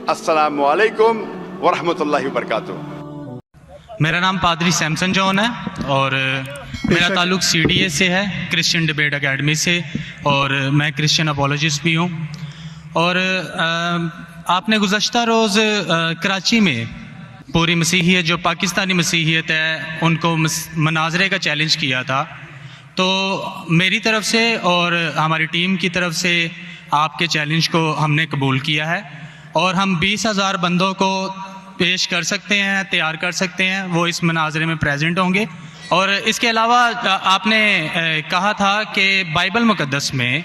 अस्सलामु अलैकुम वरहमतुल्लाहि वबरकातुहू। मेरा नाम पादरी सैमसन जॉन है और मेरा ताल्लुक़ CDA से है, क्रिश्चियन डिबेट एकेडमी से, और मैं क्रिश्चियन अपोलॉजिस्ट भी हूँ। और आपने गुज़श्ता रोज़ कराची में पूरी मसीहियत, जो पाकिस्तानी मसीहियत है, उनको मनाजरे का चैलेंज किया था। तो मेरी तरफ से और हमारी टीम की तरफ से आपके चैलेंज को हमने कबूल किया है और हम 20,000 बंदों को पेश कर सकते हैं, तैयार कर सकते हैं, वो इस मनाजरे में प्रेजेंट होंगे। और इसके अलावा आपने कहा था कि बाइबल मुक़द्दस में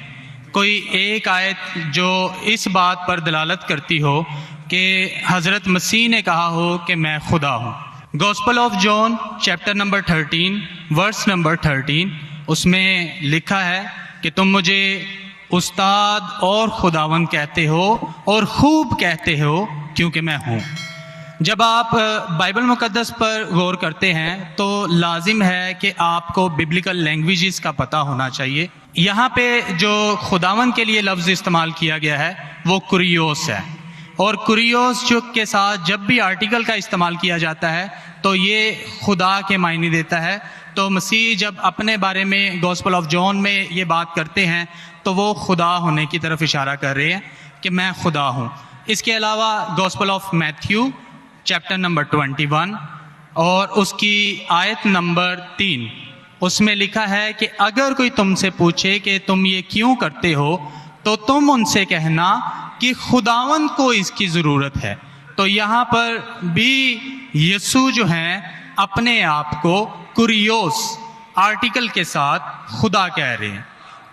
कोई एक आयत जो इस बात पर दलालत करती हो कि हज़रत मसीह ने कहा हो कि मैं खुदा हूँ। Gospel of John chapter number 13 verse number 13, उसमें लिखा है कि तुम मुझे उस्ताद और खुदावंद कहते हो और खूब कहते हो क्योंकि मैं हूँ। जब आप बाइबल मुक़द्दस पर गौर करते हैं तो लाजिम है कि आपको बिब्लिकल लैंग्वेजेस का पता होना चाहिए। यहाँ पे जो खुदावंद के लिए लफ्ज़ इस्तेमाल किया गया है वो कुरियोस है, और कुरियोस जो के साथ जब भी आर्टिकल का इस्तेमाल किया जाता है तो ये खुदा के मायने देता है। तो मसीह जब अपने बारे में गॉस्पेल ऑफ जॉन में ये बात करते हैं तो वो खुदा होने की तरफ इशारा कर रहे हैं कि मैं खुदा हूँ। इसके अलावा gospel of Matthew chapter number 21 और उसकी आयत नंबर 3, उसमें लिखा है कि अगर कोई तुमसे पूछे कि तुम ये क्यों करते हो तो तुम उनसे कहना कि खुदावंद को इसकी ज़रूरत है। तो यहाँ पर भी यीशु जो हैं अपने आप को कुरियोस आर्टिकल के साथ खुदा कह रहे हैं।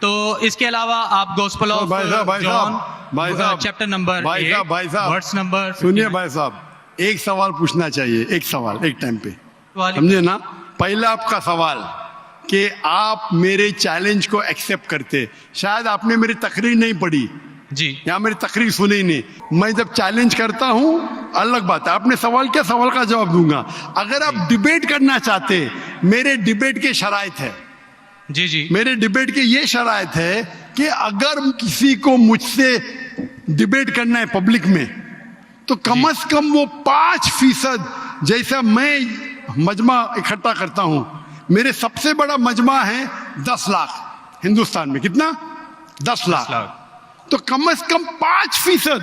तो इसके अलावा आप gospel of John chapter number 8 verse number, सुनिए भाई साहब, एक सवाल पूछना चाहिए, एक सवाल एक टाइम पे, समझे ना। पहला आपका सवाल कि आप मेरे चैलेंज को एक्सेप्ट करते। शायद आपने मेरी तकरीर नहीं पढ़ी जी, या मेरी तकरीर सुनी नहीं। मैं जब चैलेंज करता हूँ अलग बात है, आपने सवाल क्या, सवाल का जवाब दूंगा। अगर आप डिबेट करना चाहते, मेरे डिबेट के शराइत है, जी जी, मेरे डिबेट के ये शराइत है कि अगर किसी को मुझसे डिबेट करना है पब्लिक में तो कम से कम वो 5% जैसा मैं मजमा इकट्ठा करता हूं। मेरे सबसे बड़ा मजमा है 10 लाख हिंदुस्तान में। कितना? 10 लाख। तो कम से कम 5%,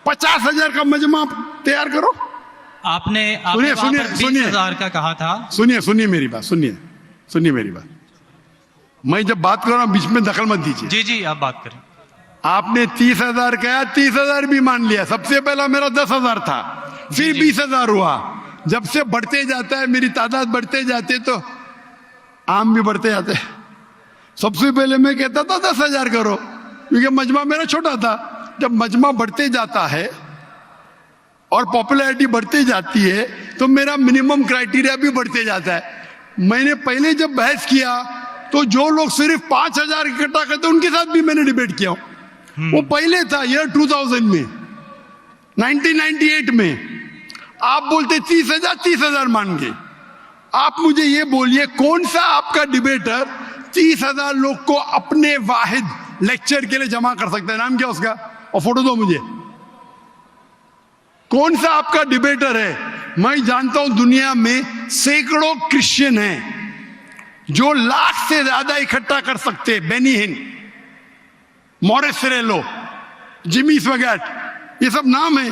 50,000 का मजमा तैयार करो। आपने सुनिए 20,000 का कहा था। सुनिए मेरी बात, सुनिए मेरी बात। मैं जब बात कर रहा हूं बीच में दखल मत दीजिए। जी जी, आप बात करें। आपने 30,000 कहा, 30,000 भी मान लिया। सबसे पहला मेरा 10,000 था, फिर 20,000 हुआ। जब से बढ़ते जाता है, मेरी तादाद बढ़ते जाते तो आम भी बढ़ते जाते। सबसे पहले मैं कहता था 10,000 करो, क्योंकि मजमा मेरा छोटा था। जब मजमा बढ़ते जाता है और पॉपुलैरिटी बढ़ती जाती है तो मेरा मिनिमम क्राइटेरिया भी बढ़ते जाता है। मैंने पहले जब बहस किया तो जो लोग सिर्फ 5,000 इकट्ठा करते उनके साथ भी मैंने डिबेट किया। वो पहले था ईयर 2000 में, 1998 में। आप बोलते 30,000 मान के। आप मुझे ये बोलिए कौन सा आपका डिबेटर 30,000 लोग को अपने वाहिद लेक्चर के लिए जमा कर सकता है? नाम क्या उसका, और फोटो दो मुझे। कौन सा आपका डिबेटर है? मैं जानता हूं दुनिया में सैकड़ों क्रिश्चियन हैं जो लाख से ज्यादा इकट्ठा कर सकते हैं। बेनी हिन, मॉरिस सिरेलो, जिमी स्वैगट, ये सब नाम है।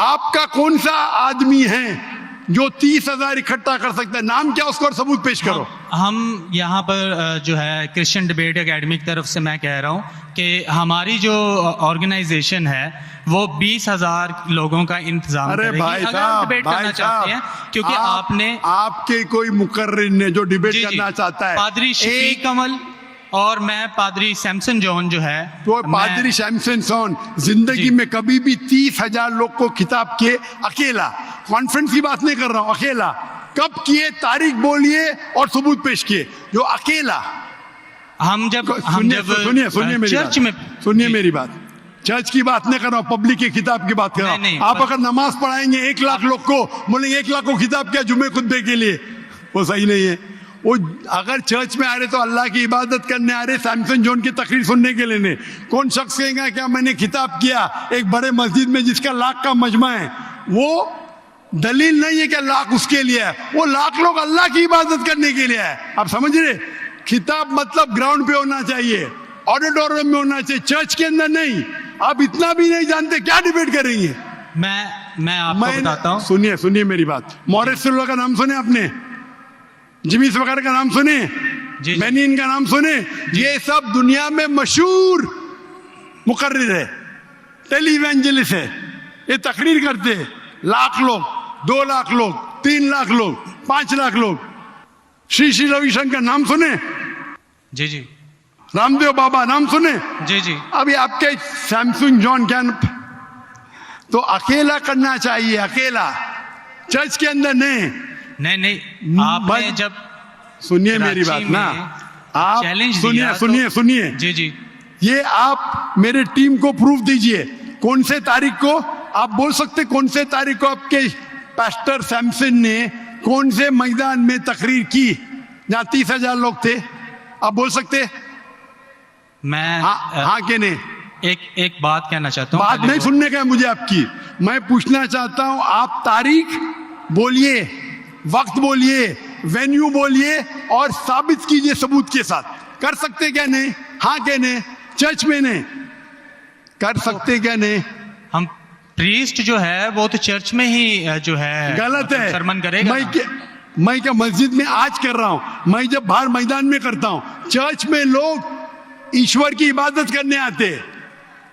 आपका कौन सा आदमी है जो 30,000 इकट्ठा कर सकता है? नाम क्या उसका और सबूत पेश करो। हम यहाँ पर जो है क्रिश्चियन डिबेट एकेडमी की तरफ से मैं कह रहा हूँ कि हमारी जो ऑर्गेनाइजेशन है वो 20,000 लोगों का इंतजाम करेगी। भाई अगर आप डिबेट करना चाहते हैं, क्योंकि आपने आपके कोई मुकर्रिर ने जो डिबेट करना चाहता है, पादरी शफीक कमल और मैं पादरी सैमसन जॉन जो है, तो पादरी सैमसन जॉन जिंदगी में कभी भी 30,000 लोग को खिताब किए अकेला, कॉन्फ्रेंस की बात नहीं कर रहा हूं, अकेला कब किए, तारीख बोलिए और सबूत पेश किए, जो अकेला। हम जब सुनिए चर्च में, सुनिए मेरी बात, चर्च की बात नहीं कर रहा हूं, पब्लिक की किताब की बात कर रहा हूं। आप अगर नमाज पढ़ाएंगे 1 लाख लोग को, बोलेंगे 1 लाख को खिताब किया जुमे खुतबे के लिए, वो सही नहीं है। वो अगर चर्च में आ रहे तो अल्लाह की इबादत करने आ रहे, सैमसन जॉन की तकरीर सुनने के लिए नहीं। कौन शख्स कहेगा क्या मैंने खिताब किया एक बड़े मस्जिद में जिसका लाख का मजमा है, वो दलील नहीं है कि लाख उसके लिए है, वो लाख लोग अल्लाह की इबादत करने के लिए है। आप समझ रहे? खिताब मतलब ग्राउंड पे होना चाहिए, ऑडिटोरियम में होना चाहिए, चर्च के अंदर नहीं। आप इतना भी नहीं जानते, क्या डिबेट करेंगे? मैं आपको बताता हूँ। सुनिए मेरी बात। मॉरिस सिल्वा का नाम सुने आपने? जिमी वगैरह का नाम सुने? बेनिन का नाम सुने? ये सब दुनिया में मशहूर मुकर्रिर है, टेलीवेंजलिस्ट है। ये तकरीर करते हैं, लाख लोग, 2 लाख लोग, 3 लाख लोग, 5 लाख लोग। श्री रविशंकर नाम सुने? जी जी। रामदेव बाबा नाम सुने? जी जी। अभी आपके सैमसंग जॉन क्या तो अकेला करना चाहिए, अकेला, चर्च के अंदर नहीं। नहीं आपने जब सुनिए मेरी बात ना, आप सुनिए जी जी। ये आप मेरे टीम को प्रूफ दीजिए, कौन से तारीख को आप बोल सकते, कौन से तारीख को आपके पास्टर सैमसन ने कौन से मैदान में तकरीर की जहां 30,000 लोग थे? आप बोल सकते? मैं हाँ के नहीं? एक बात कहना चाहता हूँ। बात नहीं सुनने का है मुझे आपकी, मैं पूछना चाहता हूं। आप तारीख बोलिए, वक्त बोलिए, वेन्यू बोलिए और साबित कीजिए सबूत के साथ। कर सकते क्या नहीं? हाँ क्या नहीं? चर्च में नहीं कर सकते क्या नहीं? हम प्रीस्ट जो है वो तो चर्च में ही जो है गलत है, सरमन करेगा। मैं क्या मस्जिद में आज कर रहा हूं, मैं जब बाहर मैदान में करता हूं। चर्च में लोग ईश्वर की इबादत करने आते,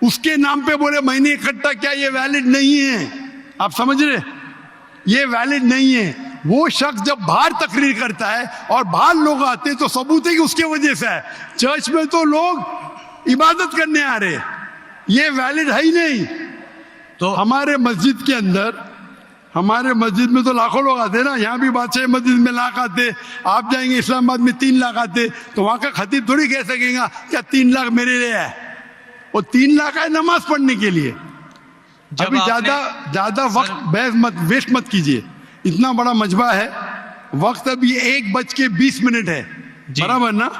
उसके नाम पे बोले मैंने इकट्ठा किया, ये वैलिड नहीं है। आप समझ रहे? ये वैलिड नहीं है। वो शख्स जब बाहर तकरीर करता है और बाहर लोग आते हैं तो सबूत है कि उसके वजह से है। चर्च में तो लोग इबादत करने आ रहे, ये वैलिड है ही नहीं। तो हमारे मस्जिद के अंदर, हमारे मस्जिद में तो लाखों लोग आते ना, यहाँ भी बादशाह मस्जिद में लाख आते, आप जाएंगे इस्लामाबाद में 3 लाख आते, तो वहां का खतीब थोड़ी कह सकेगा क्या 3 लाख मेरे लिए है। वो 3 लाख है नमाज पढ़ने के लिए। अभी ज्यादा वक्त बहस मत वेस्ट मत कीजिए, इतना बड़ा मजबा है, वक्त अभी 1:20 है, बराबर ना?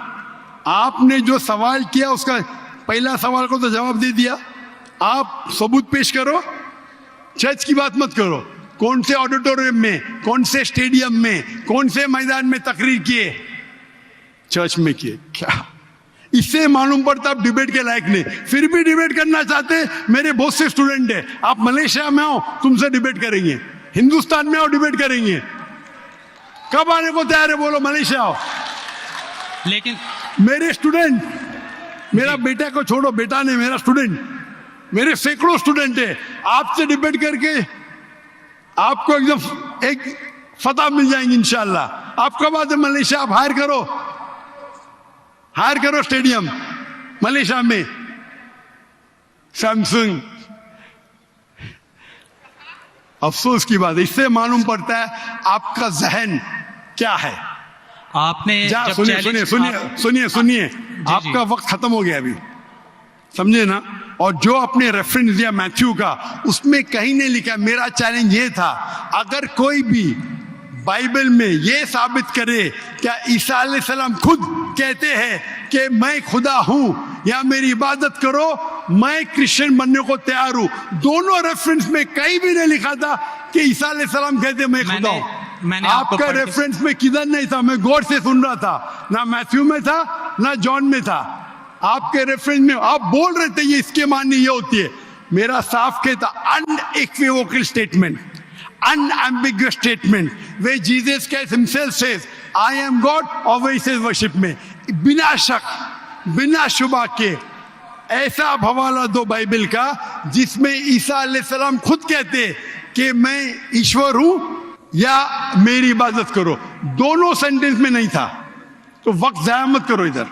आपने जो सवाल किया उसका पहला सवाल को तो जवाब दे दिया। आप सबूत पेश करो, चर्च की बात मत करो। कौन से ऑडिटोरियम में, कौन से स्टेडियम में, कौन से मैदान में तकरीर किए? चर्च में किए। क्या इससे मालूम पड़ता आप डिबेट के लायक नहीं? फिर भी डिबेट करना चाहते। मेरे बहुत से स्टूडेंट है, आप मलेशिया में आओ तुमसे डिबेट करेंगे, हिंदुस्तान में आओ डिबेट करेंगे। कब आने को तैयार है बोलो? मलेशिया आओ। लेकिन मेरे स्टूडेंट, मेरा बेटा को छोड़ो, बेटा नहीं, मेरा स्टूडेंट, मेरे सैकड़ों स्टूडेंट है, आपसे डिबेट करके आपको एकदम एक फतह मिल जाएंगे इंशाल्लाह। आप कब आते मलेशिया? आप हायर करो स्टेडियम मलेशिया में। सैमसंग, अफसोस की बात है, इससे मालूम पड़ता है आपका जहन क्या है। आपने सुनिए आपका वक्त खत्म हो गया अभी, समझे ना? और जो आपने रेफरेंस दिया मैथ्यू का, उसमें कहीं नहीं लिखा। मेरा चैलेंज ये था, अगर कोई भी बाइबल में ये साबित करे क्या ईसा अलैहिस्सलाम खुद कहते हैं कि मैं खुदा हूं या मेरी इबादत करो, मैं क्रिश्चियन बनने को तैयार हूं। दोनों रेफरेंस में कहीं भी नहीं लिखा था कि ईसा अलैहिस्सलाम कहते मैं खुदा हूं। आपका रेफरेंस में किधर नहीं था, मैं गौर से सुन रहा था, ना मैथ्यू में था ना जॉन में था। आपके रेफरेंस में आप बोल रहे थे ये इसके माननी ये होती है। मेरा साफ कहता unequivocal statement, unambiguous statement where Jesus Christ himself says I am God और वही says worship में, बिना शक बिना शुबा के ऐसा हवाला दो बाइबल का जिसमें ईसा अलैहिस्सलाम खुद कहते कि मैं ईश्वर हूं या मेरी इबादत करो। दोनों सेंटेंस में नहीं था, तो वक्त जाया मत करो इधर।